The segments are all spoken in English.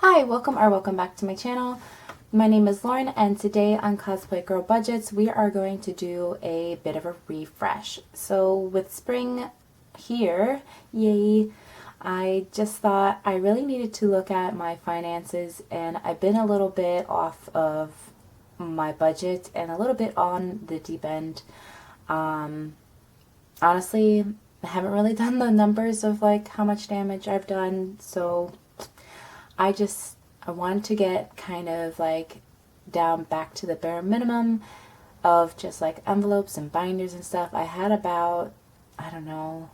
Hi, welcome back to my channel. My name is Lauren, and today on Cosplaygirlbudgets we are going to do a bit of a refresh. So with spring here, yay, I just thought I really needed to look at my finances, and I've been a little bit off of my budget and a little bit on the deep end. Honestly, I haven't really done the numbers of like how much damage I've done, so I wanted to get kind of like down back to the bare minimum of just like envelopes and binders and stuff. I had about, I don't know,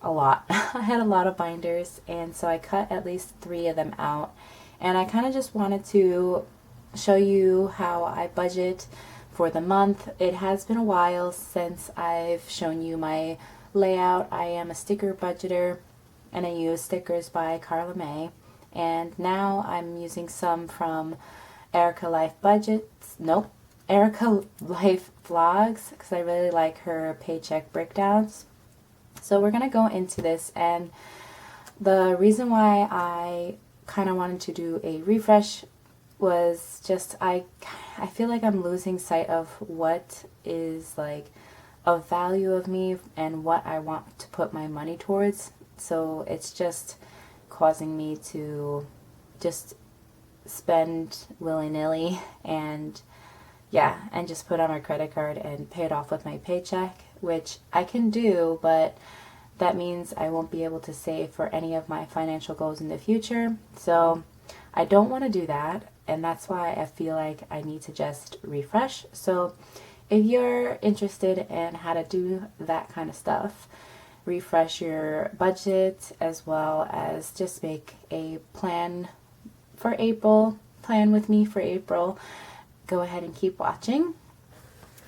a lot. I had a lot of binders, and so I cut at least 3 of them out. And I kind of just wanted to show you how I budget for the month. It has been a while since I've shown you my layout. I am a sticker budgeter, and I use stickers by Carla May. And now I'm using some from Erica Life Budgets. Nope, Erica Life Vlogs, because I really like her paycheck breakdowns. So we're going to go into this, and the reason why I kind of wanted to do a refresh was just I feel like I'm losing sight of what is like of value of me and what I want to put my money towards. So it's just causing me to just spend willy-nilly and just put on my credit card and pay it off with my paycheck, which I can do, but that means I won't be able to save for any of my financial goals in the future. So I don't want to do that, and that's why I feel like I need to just refresh. So if you're interested in how to do that kind of stuff, refresh your budget, as well as just make a plan for April, plan with me for April, go ahead and keep watching.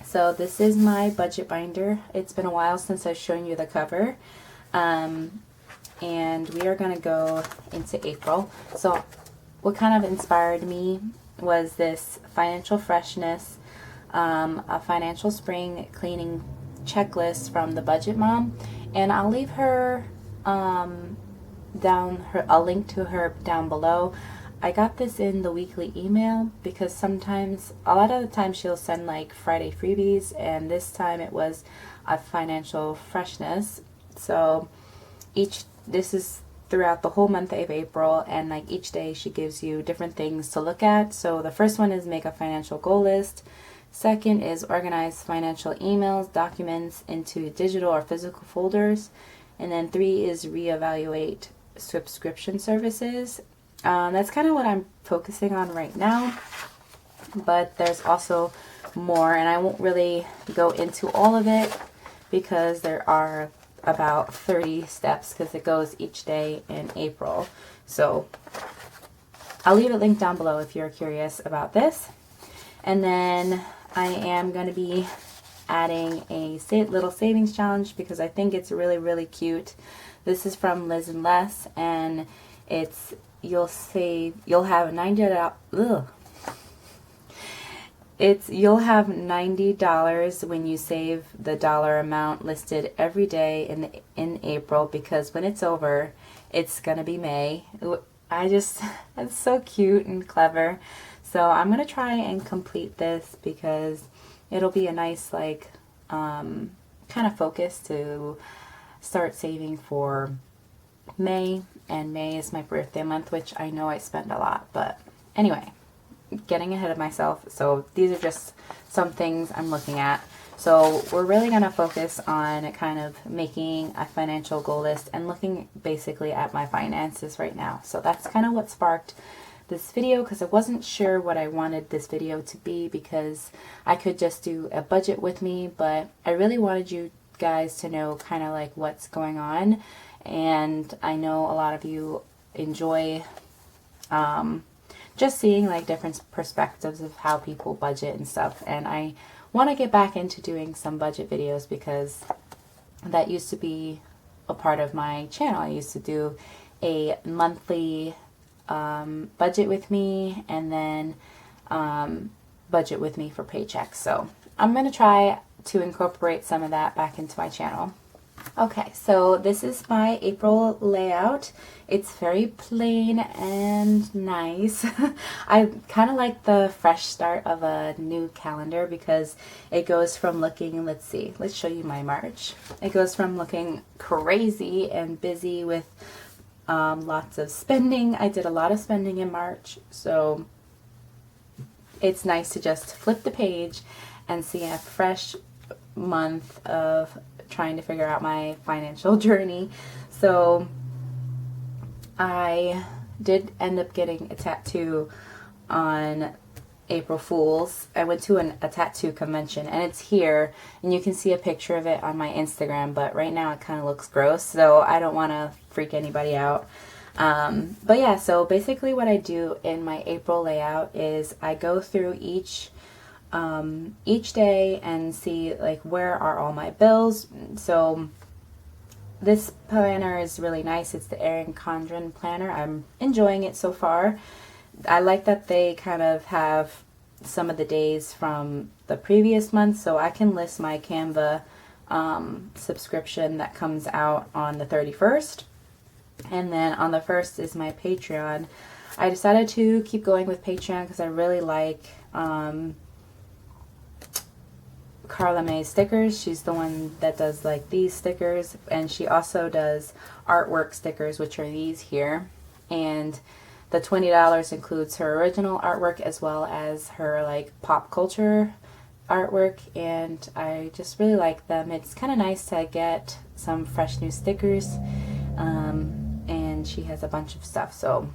So this is my budget binder. It's been a while since I've shown you the cover, and we are going to go into April. So what kind of inspired me was this financial freshness, a financial spring cleaning checklist from the Budget Mom. And I'll leave her a link to her down below. I got this in the weekly email because sometimes, a lot of the time, she'll send like Friday freebies, and this time it was a financial freshness. So this is throughout the whole month of April, and like each day she gives you different things to look at. So the first one is make a financial goal list. Second is organize financial emails, documents into digital or physical folders. And then 3 is reevaluate subscription services. That's kind of what I'm focusing on right now. But there's also more, and I won't really go into all of it because there are about 30 steps because it goes each day in April. So I'll leave a link down below if you're curious about this. And then I am going to be adding a little savings challenge because I think it's really, really cute. This is from MellzMadness, and you'll have $90 when you save the dollar amount listed every day in April, because when it's over, it's going to be May. It's so cute and clever. So I'm going to try and complete this because it'll be a nice like kind of focus to start saving for May. And May is my birthday month, which I know I spend a lot. But anyway, getting ahead of myself. So these are just some things I'm looking at. So we're really going to focus on kind of making a financial goal list and looking basically at my finances right now. So that's kind of what sparked this video, because I wasn't sure what I wanted this video to be, because I could just do a budget with me, but I really wanted you guys to know kind of like what's going on. And I know a lot of you enjoy just seeing like different perspectives of how people budget and stuff, and I want to get back into doing some budget videos because that used to be a part of my channel. I used to do a monthly budget with me, and then budget with me for paychecks. So I'm going to try to incorporate some of that back into my channel. Okay, so this is my April layout. It's very plain and nice. I kind of like the fresh start of a new calendar because it goes from looking, let's see, let's show you my March. It goes from looking crazy and busy with lots of spending. I did a lot of spending in March, so it's nice to just flip the page and see a fresh month of trying to figure out my financial journey. So I did end up getting a tattoo on April Fool's. I went to a tattoo convention, and it's here, and you can see a picture of it on my Instagram, but right now it kind of looks gross, so I don't want to freak anybody out. But yeah, so basically what I do in my April layout is I go through each day and see like where are all my bills. So this planner is really nice. It's the Erin Condren planner. I'm enjoying it so far. I like that they kind of have some of the days from the previous month, so I can list my Canva subscription that comes out on the 31st, and then on the 1st is my Patreon. I decided to keep going with Patreon because I really like Carla May's stickers. She's the one that does like these stickers, and she also does artwork stickers, which are these here, and the $20 includes her original artwork as well as her like pop culture artwork, and I just really like them. It's kind of nice to get some fresh new stickers, and she has a bunch of stuff, so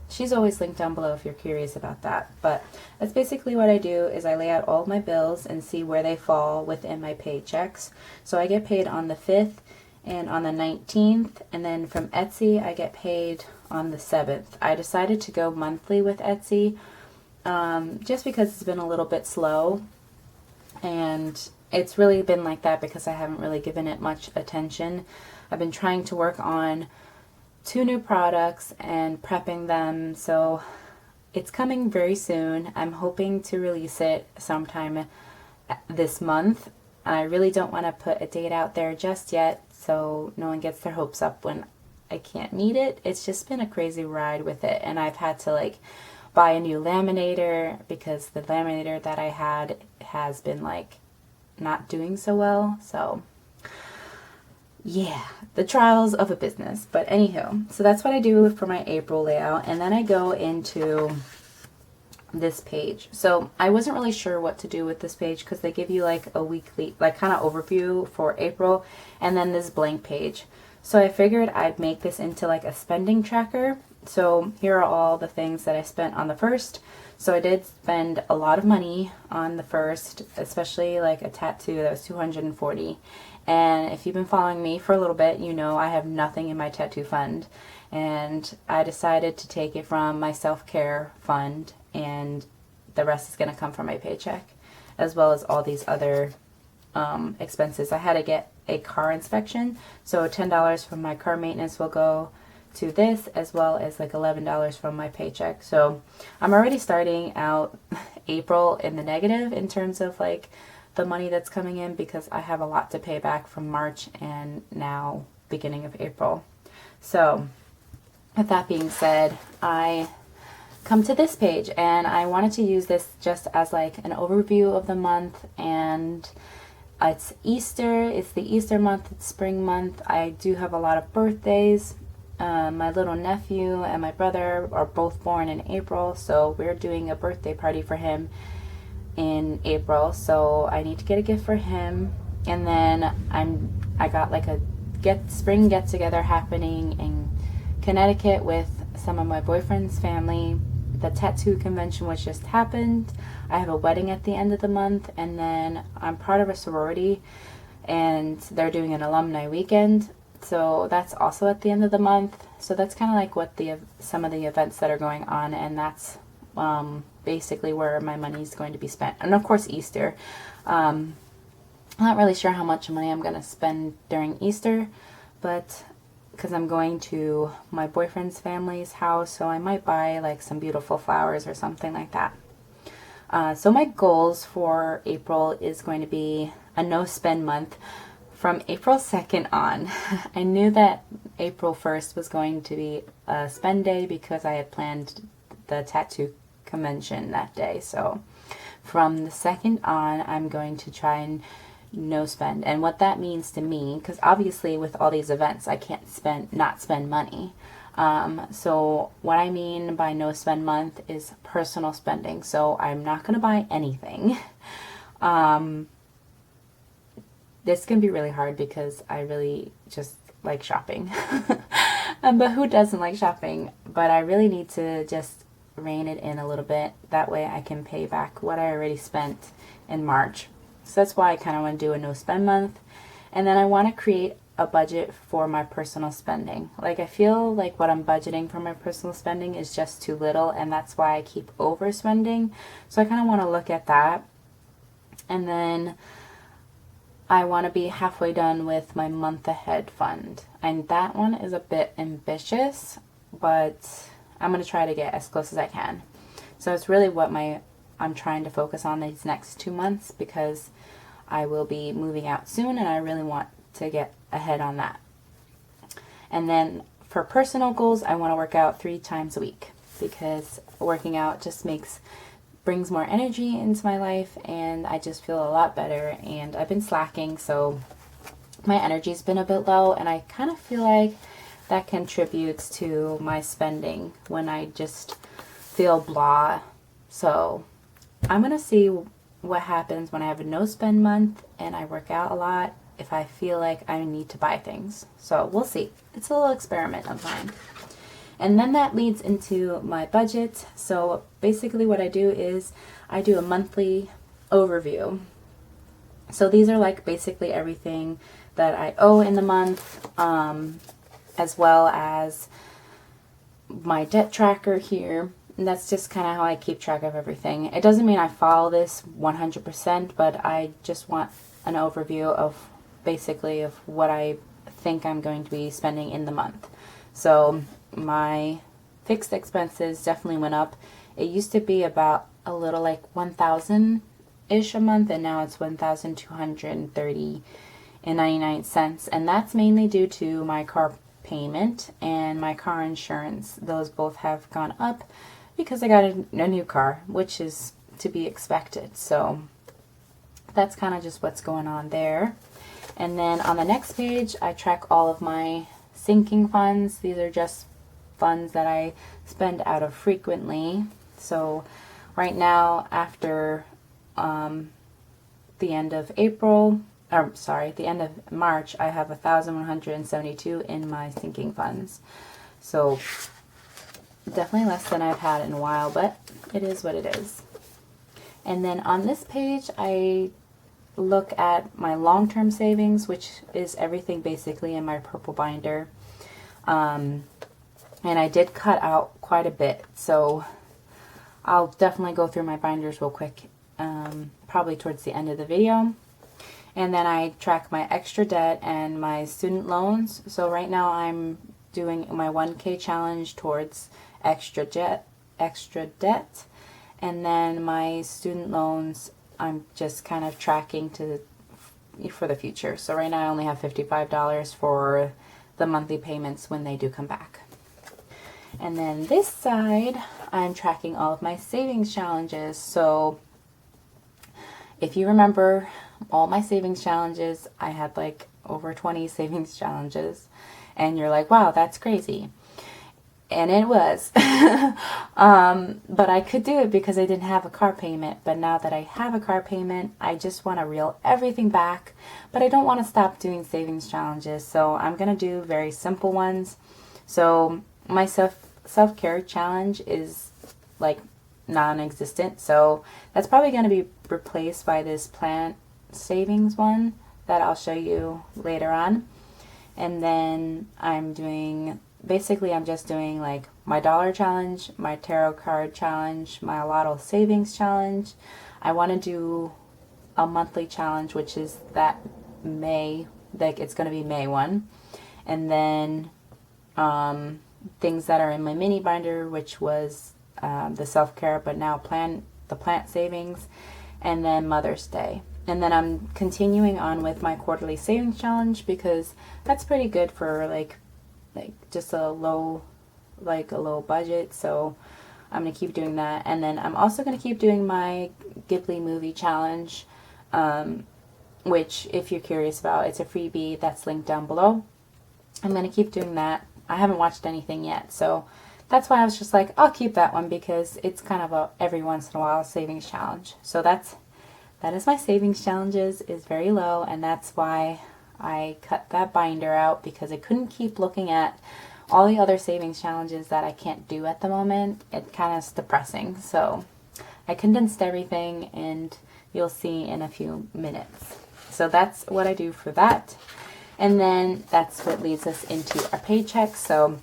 she's always linked down below if you're curious about that. But that's basically what I do, is I lay out all of my bills and see where they fall within my paychecks. So I get paid on the 5th and on the 19th, and then from Etsy I get paid on the 7th. I decided to go monthly with Etsy just because it's been a little bit slow, and it's really been like that because I haven't really given it much attention. I've been trying to work on 2 new products and prepping them, so it's coming very soon. I'm hoping to release it sometime this month. I really don't want to put a date out there just yet so no one gets their hopes up when I can't meet it. It's just been a crazy ride with it, and I've had to like buy a new laminator because the laminator that I had has been like not doing so well. So yeah, the trials of a business. But anywho, so that's what I do for my April layout, and then I go into this page. So I wasn't really sure what to do with this page because they give you like a weekly, like kind of overview for April, and then this blank page. So I figured I'd make this into like a spending tracker. So here are all the things that I spent on the 1st. So I did spend a lot of money on the 1st, especially like a tattoo that was $240. And if you've been following me for a little bit, you know I have nothing in my tattoo fund. And I decided to take it from my self-care fund, and the rest is going to come from my paycheck, as well as all these other expenses. I had to get a car inspection, so $10 from my car maintenance will go to this, as well as like $11 from my paycheck. So I'm already starting out April in the negative in terms of like the money that's coming in, because I have a lot to pay back from March and now beginning of April. So with that being said, I come to this page, and I wanted to use this just as like an overview of the month. And it's Easter, it's the Easter month, it's spring month. I do have a lot of birthdays. My little nephew and my brother are both born in April, so we're doing a birthday party for him in April, so I need to get a gift for him. And then I got like a spring get together happening in Connecticut with some of my boyfriend's family. The tattoo convention which just happened. I have a wedding at the end of the month, and then I'm part of a sorority and they're doing an alumni weekend, so that's also at the end of the month. So that's kind of like what some of the events that are going on, and that's basically where my money is going to be spent. And of course Easter. I'm not really sure how much money I'm going to spend during Easter, but because I'm going to my boyfriend's family's house, so I might buy like some beautiful flowers or something like that. So my goals for April is going to be a no spend month. from April 2nd on, I knew that April 1st was going to be a spend day because I had planned the tattoo convention that day. So from the 2nd on, I'm going to try and no spend. And what that means to me, because obviously with all these events, I can't not spend money. So what I mean by no spend month is personal spending. So I'm not going to buy anything. This can be really hard because I really just like shopping. But who doesn't like shopping? But I really need to just rein it in a little bit. That way I can pay back what I already spent in March. So that's why I kind of want to do a no spend month. And then I want to create a budget for my personal spending. Like, I feel like what I'm budgeting for my personal spending is just too little, and that's why I keep overspending. So I kind of want to look at that. And then I want to be halfway done with my month ahead fund. And that one is a bit ambitious, but I'm going to try to get as close as I can. So it's really what I'm trying to focus on these next 2 months, because I will be moving out soon and I really want to get ahead on that. And then for personal goals, I want to work out 3 times a week, because working out just brings more energy into my life, and I just feel a lot better. And I've been slacking, so my energy's been a bit low, and I kind of feel like that contributes to my spending when I just feel blah. So I'm gonna see what happens when I have a no spend month and I work out a lot, if I feel like I need to buy things. So we'll see. It's a little experiment of mine. And then that leads into my budget. So basically what I do is I do a monthly overview. So these are like basically everything that I owe in the month, as well as my debt tracker here. And that's just kind of how I keep track of everything. It doesn't mean I follow this 100%, but I just want an overview of basically of what I think I'm going to be spending in the month. So my fixed expenses definitely went up. It used to be about a little like 1,000-ish a month, and now it's 1,230.99, and that's mainly due to my car payment and my car insurance. Those both have gone up because I got a new car, which is to be expected. So that's kind of just what's going on there. And then on the next page, I track all of my sinking funds. These are just funds that I spend out of frequently. So right now, after the end of the end of March, I have 1,172 in my sinking funds. So definitely less than I've had in a while, but it is what it is. And then on this page, I look at my long-term savings, which is everything basically in my purple binder. And I did cut out quite a bit, so I'll definitely go through my binders real quick, probably towards the end of the video. And then I track my extra debt and my student loans. So right now I'm doing my 1K challenge towards extra debt, and then my student loans I'm just kind of tracking for the future. So right now I only have $55 for the monthly payments when they do come back. And then this side, I'm tracking all of my savings challenges. So if you remember all my savings challenges, I had like over 20 savings challenges, and you're like, wow, that's crazy. And it was. But I could do it because I didn't have a car payment. But now that I have a car payment, I just want to reel everything back. But I don't want to stop doing savings challenges. So I'm going to do very simple ones. So my self-care challenge is like non-existent. So that's probably going to be replaced by this plant savings one that I'll show you later on. And then I'm just doing like my dollar challenge, my tarot card challenge, my lotto savings challenge. I want to do a monthly challenge, which is that May, like it's going to be May 1. And then things that are in my mini binder, which was the self-care, but now the plant savings, and then Mother's Day. And then I'm continuing on with my quarterly savings challenge because that's pretty good for like just a low budget. So I'm going to keep doing that. And then I'm also going to keep doing my Ghibli movie challenge, which if you're curious about, it's a freebie that's linked down below. I'm going to keep doing that. I haven't watched anything yet, so that's why I was just like, I'll keep that one because it's kind of a every once in a while savings challenge. So that is my savings challenges, is very low, and that's why I cut that binder out, because I couldn't keep looking at all the other savings challenges that I can't do at the moment. It kind of is depressing. So I condensed everything, and you'll see in a few minutes. So that's what I do for that. And then that's what leads us into our paycheck. So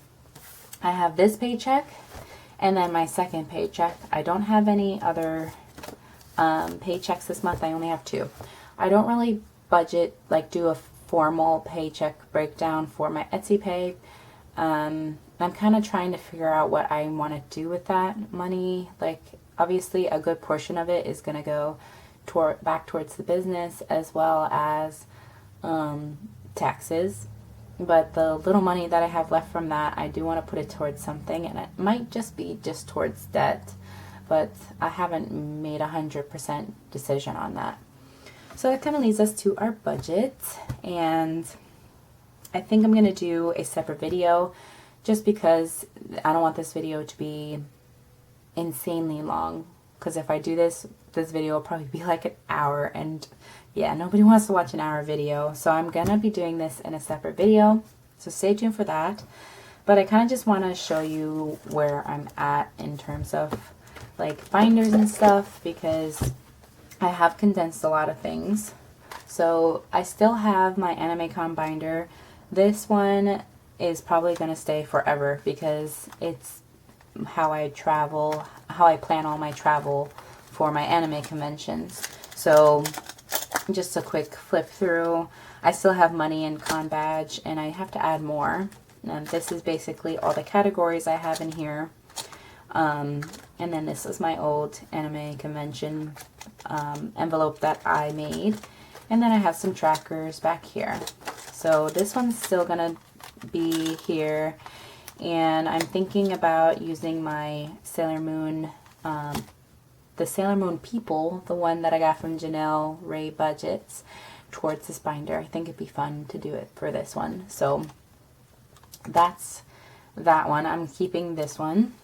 I have this paycheck and then my second paycheck. I don't have any other paychecks this month. I only have 2. I don't really budget, like do a formal paycheck breakdown for my Etsy pay. I'm kind of trying to figure out what I want to do with that money. Like, obviously a good portion of it is going to go back towards the business, as well as taxes. But the little money that I have left from that, I do want to put it towards something, and it might just be just towards debt, but I haven't made 100% decision on that. So that kind of leads us to our budget, and I think I'm going to do a separate video just because I don't want this video to be insanely long, because if I do this video will probably be like an hour, and yeah, nobody wants to watch an hour video. So I'm going to be doing this in a separate video, so stay tuned for that. But I kind of just want to show you where I'm at in terms of like binders and stuff, because I have condensed a lot of things. So I still have my AnimeCon binder. This one is probably going to stay forever because it's how I travel, how I plan all my travel for my anime conventions. So just a quick flip through. I still have money and con badge, and I have to add more. And this is basically all the categories I have in here. And then this is my old anime convention envelope that I made. And then I have some trackers back here. So this one's still gonna be here. And I'm thinking about using my Sailor Moon, the Sailor Moon People, the one that I got from Janelle Ray Budgets, towards this binder. I think it'd be fun to do it for this one. So that's that one. I'm keeping this one.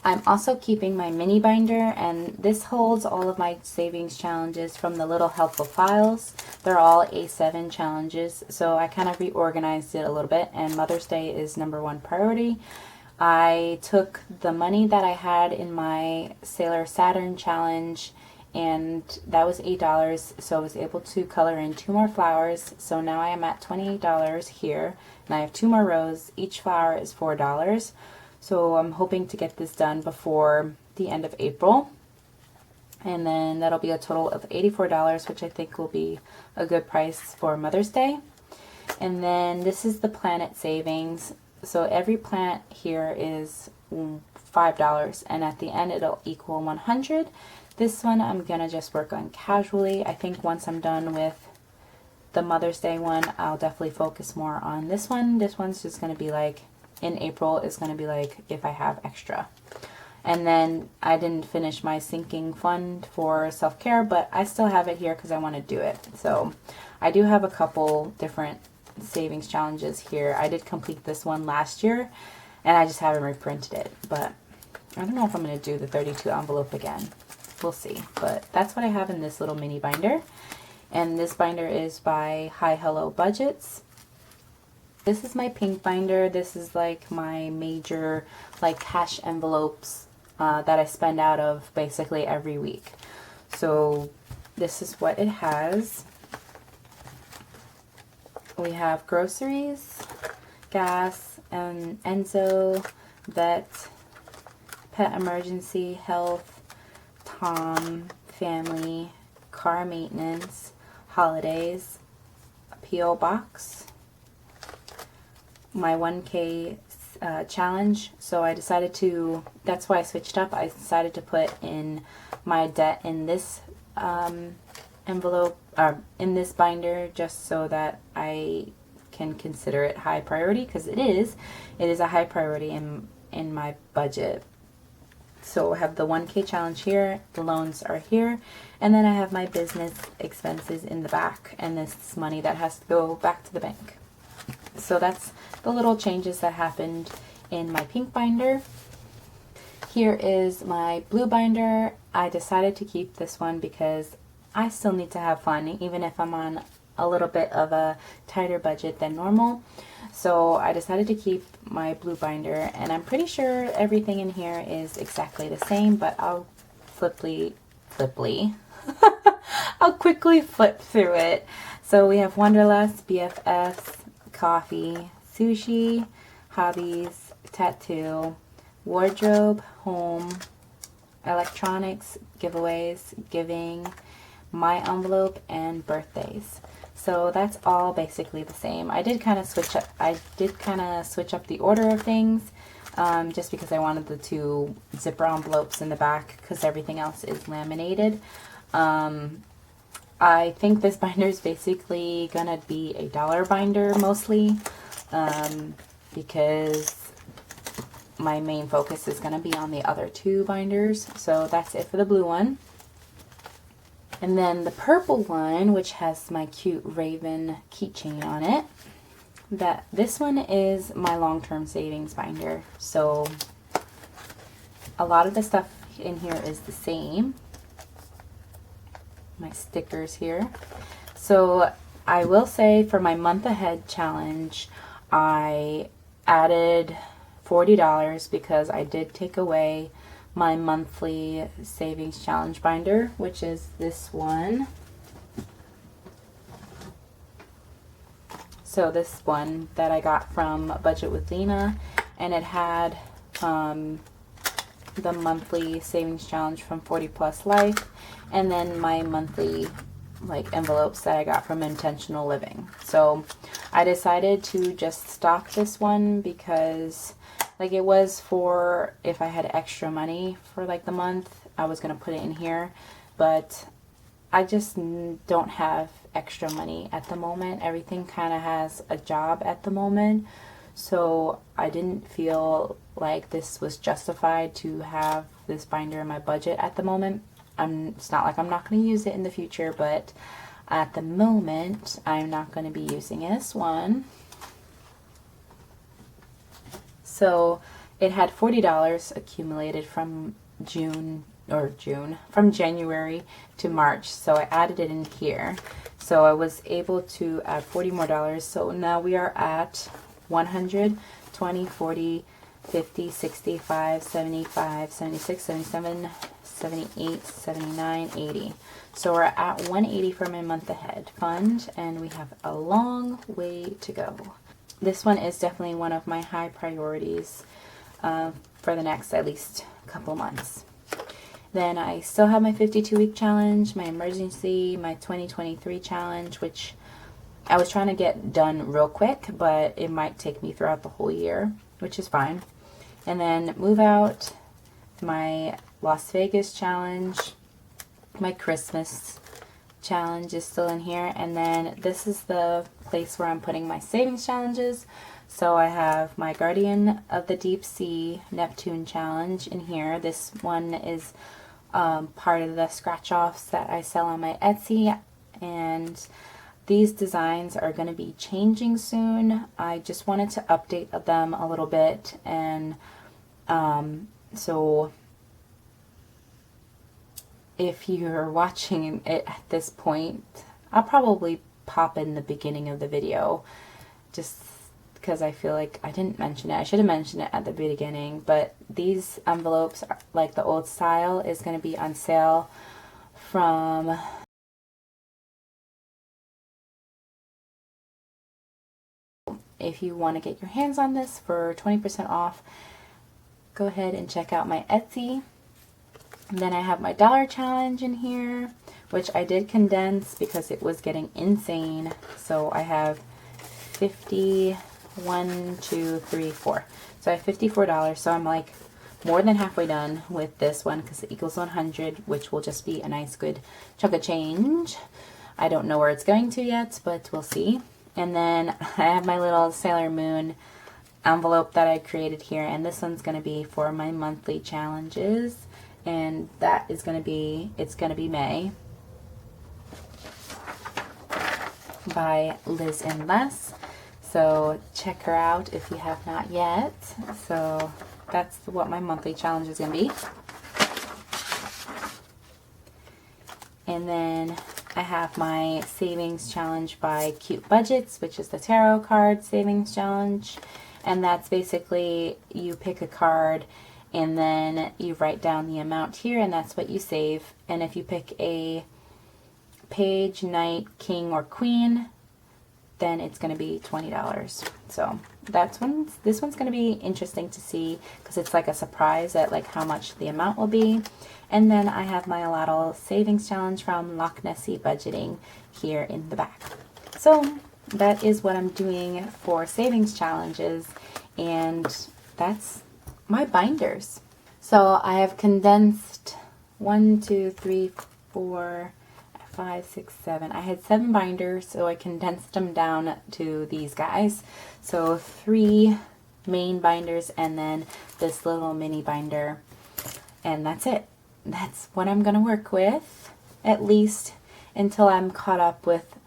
I'm also keeping my mini binder, and this holds all of my savings challenges from the Littlehelpfulflies. They're all A7 challenges, so I kind of reorganized it a little bit, and Mother's Day is #1 priority. I took the money that I had in my Sailor Saturn challenge, and that was $8, so I was able to color in 2 more flowers. So now I am at $28 here, and I have 2 more rows. Each flower is $4. So I'm hoping to get this done before the end of April. And then that'll be a total of $84, which I think will be a good price for Mother's Day. And then this is the planet savings. So every plant here is $5, and at the end it'll equal 100. This one I'm gonna just work on casually. I think once I'm done with the Mother's Day one, I'll definitely focus more on this one. This one's just gonna be like, in April, is going to be like if I have extra. And then I didn't finish my sinking fund for self-care, but I still have it here because I want to do it. So I do have a couple different savings challenges here. I did complete this one last year, and I just haven't reprinted it. But I don't know if I'm going to do the 32 envelope again. We'll see. But that's what I have in this little mini binder. And this binder is by Hi Hello Budgets. This is my pink binder. This is like my major like cash envelopes that I spend out of basically every week. So this is what it has. We have groceries, gas, and Enzo, vet, pet emergency, health, Tom, family, car maintenance, holidays, a P.O. box, my 1K challenge. So I decided to, that's why I switched up. I decided to put in my debt in this envelope, in this binder, just so that I can consider it high priority, because it is a high priority in my budget. So I have the 1K challenge here, the loans are here, and then I have my business expenses in the back, and this money that has to go back to the bank. So that's the little changes that happened in my pink binder. Here is my blue binder. I decided to keep this one because I still need to have fun, even if I'm on a little bit of a tighter budget than normal. So I decided to keep my blue binder, and I'm pretty sure everything in here is exactly the same, but I'll I'll quickly flip through it. So we have Wanderlust, BFFs, coffee, sushi, hobbies, tattoo, wardrobe, home, electronics, giveaways, giving, my envelope, and birthdays. So that's all basically the same. I did kind of switch up the order of things, just because I wanted the 2 zipper envelopes in the back, because everything else is laminated. I think this binder is basically gonna be a dollar binder mostly, because my main focus is gonna be on the other 2 binders. So that's it for the blue one. And then the purple one, which has my cute raven keychain on it, this one is my long-term savings binder. So a lot of the stuff in here is the same. My stickers here. So I will say for my month ahead challenge, I added $40 because I did take away my monthly savings challenge binder, which is this one. So this one that I got from Budget with Lena, and it had the monthly savings challenge from 40 Plus Life, and then my monthly like envelopes that I got from Intentional Living. So I decided to just stop this one because like it was for if I had extra money for like the month, I was going to put it in here, but I just don't have extra money at the moment. Everything kind of has a job at the moment, so I didn't feel like this was justified to have this binder in my budget at the moment. It's not like I'm not going to use it in the future, but at the moment I'm not going to be using this one. So it had $40 accumulated from from January to March. So I added it in here. So I was able to add $40 more. So now we are at 100, 20, 40, 50, 65, 75, 76, 77, 78, 79, 80. So we're at 180 for my month ahead fund, and we have a long way to go. This one is definitely one of my high priorities for the next at least couple months. Then I still have my 52-week challenge, my emergency, my 2023 challenge, which I was trying to get done real quick, but it might take me throughout the whole year, which is fine. And then move out, my Las Vegas challenge, my Christmas challenge is still in here, and then this is the place where I'm putting my savings challenges. So I have my Guardian of the Deep Sea Neptune challenge in here. This one is part of the scratch offs that I sell on my Etsy, and these designs are going to be changing soon. I just wanted to update them a little bit, and so if you're watching it at this point, I'll probably pop in the beginning of the video just because I feel like I didn't mention it. I should have mentioned it at the beginning, but these envelopes, like the old style, is going to be on sale from if you want to get your hands on this for 20% off, go ahead and check out my Etsy. And then I have my dollar challenge in here, which I did condense because it was getting insane. So I have 51, 2, 3, 4. So I have $54. So I'm like more than halfway done with this one because it equals 100, which will just be a nice good chunk of change. I don't know where it's going to yet, but we'll see. And then I have my little Sailor Moon envelope that I created here, and this one's going to be for my monthly challenges, and that is going to be, it's going to be May by Liz and Les. So check her out if you have not yet. So that's what my monthly challenge is going to be. And then I have my savings challenge by Cute Budgets, which is the tarot card savings challenge. And that's basically you pick a card and then you write down the amount here, and that's what you save. And if you pick a page, knight, king, or queen, then it's going to be $20. So this one's going to be interesting to see because it's like a surprise at like how much the amount will be. And then I have my Lotto savings challenge from Loch Nessie Budgeting here in the back. So that is what I'm doing for savings challenges, and that's my binders. So I have condensed 1, 2, 3, 4, 5, 6, 7. I had 7 binders, so I condensed them down to these guys. So 3 main binders and then this little mini binder, and that's it. That's what I'm gonna work with, at least until I'm caught up with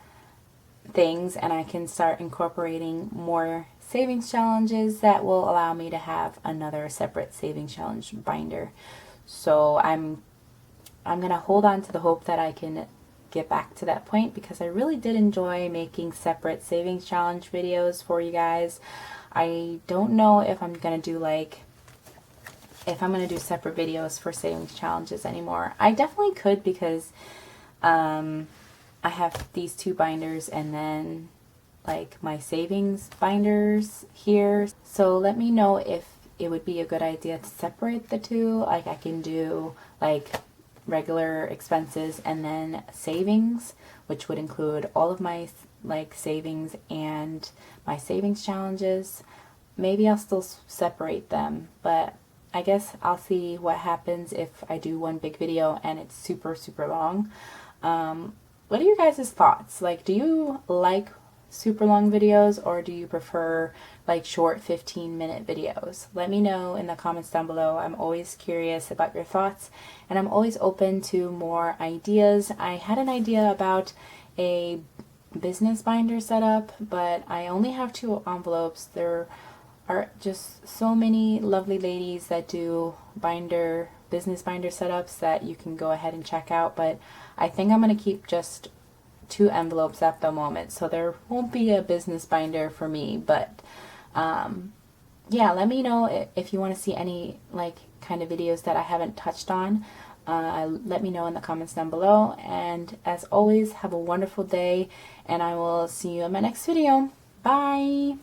things and I can start incorporating more savings challenges that will allow me to have another separate savings challenge binder. So I'm gonna hold on to the hope that I can get back to that point, because I really did enjoy making separate savings challenge videos for you guys. I don't know if I'm gonna do separate videos for savings challenges anymore. I definitely could, because I have these 2 binders and then like my savings binders here. So let me know if it would be a good idea to separate the 2. Like I can do like regular expenses and then savings, which would include all of my like savings and my savings challenges. Maybe I'll still separate them, but I guess I'll see what happens if I do one big video and it's super long. What are your guys' thoughts? Like, do you like super long videos, or do you prefer like short 15-minute videos? Let me know in the comments down below. I'm always curious about your thoughts, and I'm always open to more ideas. I had an idea about a business binder setup, but I only have 2 envelopes. There are just so many lovely ladies that do business binder setups that you can go ahead and check out, but I think I'm going to keep just 2 envelopes at the moment, so there won't be a business binder for me. But yeah, let me know if you want to see any like kind of videos that I haven't touched on. Let me know in the comments down below, and as always, have a wonderful day, and I will see you in my next video. Bye!